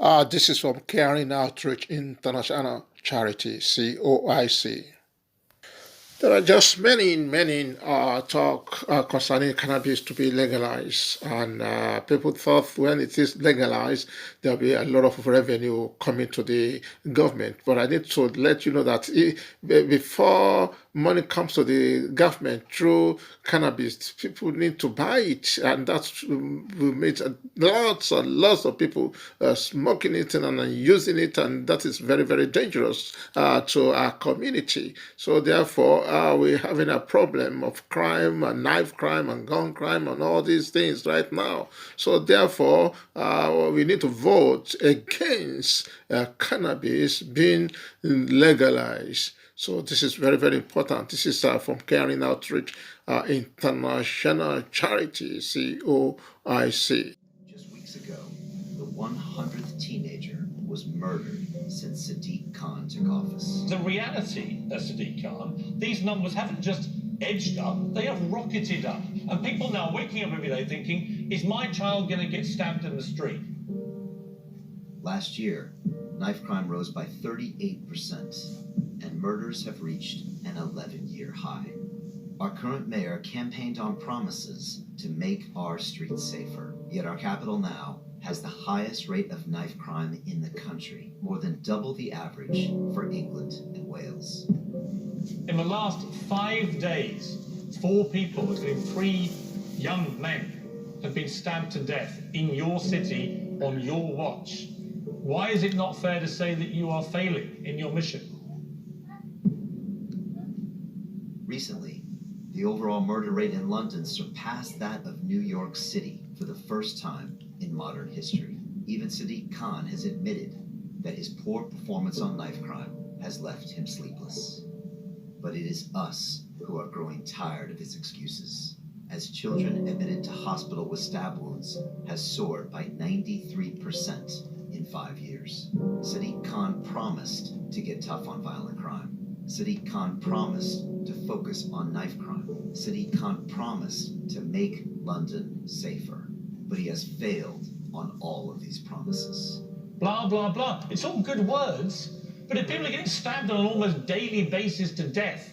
This is from Caring Outreach International Charity, COIC. There are just many talk concerning cannabis to be legalized, and people thought when it is legalized, there'll be a lot of revenue coming to the government. But I need to let you know that before money comes to the government through cannabis, people need to buy it, and that's will make lots and lots of people smoking it and using it, and that is very dangerous to our community. So therefore, we're having a problem of crime and knife crime and gun crime and all these things right now. So therefore, we need to vote against cannabis being legalized. So this is very important. This is from Caring Outreach International Charity, COIC. Just weeks ago, the 100th teenager was murdered since Sadiq Khan took office. The reality of Sadiq Khan, these numbers haven't just edged up, they have rocketed up. And people now waking up every day thinking, is my child going to get stabbed in the street? Last year, knife crime rose by 38%, and murders have reached an 11-year high. Our current mayor campaigned on promises to make our streets safer, yet our capital now has the highest rate of knife crime in the country, more than double the average for England and Wales. In the last 5 days, 4 people, including 3 young men, have been stabbed to death in your city on your watch. Why is it not fair to say that you are failing in your mission? Recently, the overall murder rate in London surpassed that of New York City for the first time in modern history. Even Sadiq Khan has admitted that his poor performance on knife crime has left him sleepless. But it is us who are growing tired of his excuses, as children admitted to hospital with stab wounds has soared by 93% in 5 years. Sadiq Khan promised to get tough on violent crime. Sadiq Khan promised to focus on knife crime. Sadiq Khan promised to make London safer. But he has failed on all of these promises. Blah, blah, blah. It's all good words, but if people are getting stabbed on an almost daily basis to death.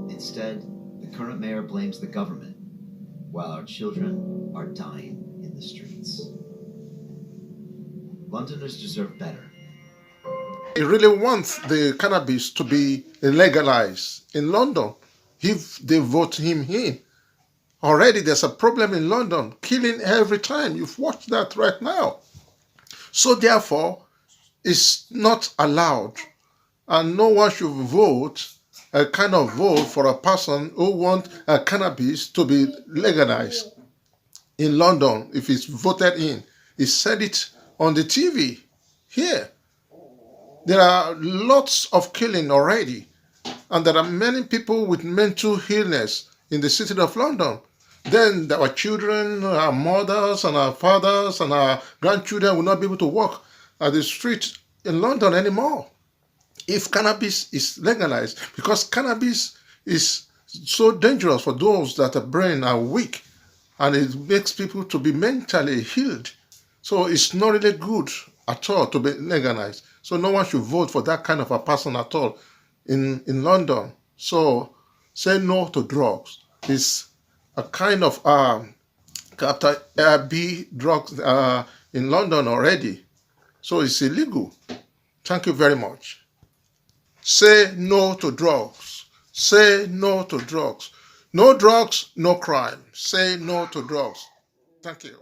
Instead, the current mayor blames the government, while our children are dying in the streets. Londoners deserve better. He really wants the cannabis to be legalized in London if they vote him in. Already there's a problem in London, killing every time. You've watched that right now. So therefore, it's not allowed. And no one should vote for a person who wants cannabis to be legalized in London. If it's voted in, he said it on the TV here. There are lots of killing already. And there are many people with mental illness in the city of London. Then our children, our mothers and our fathers and our grandchildren will not be able to walk at the street in London anymore if cannabis is legalized, because cannabis is so dangerous for those that their brain are weak, and it makes people to be mentally healed. So it's not really good at all to be legalized. So no one should vote for that kind of a person at all in London. So say no to drugs. It's a kind of capital B drugs in London already. So it's illegal. Thank you very much. Say no to drugs. Say no to drugs. No drugs, no crime. Say no to drugs. Thank you.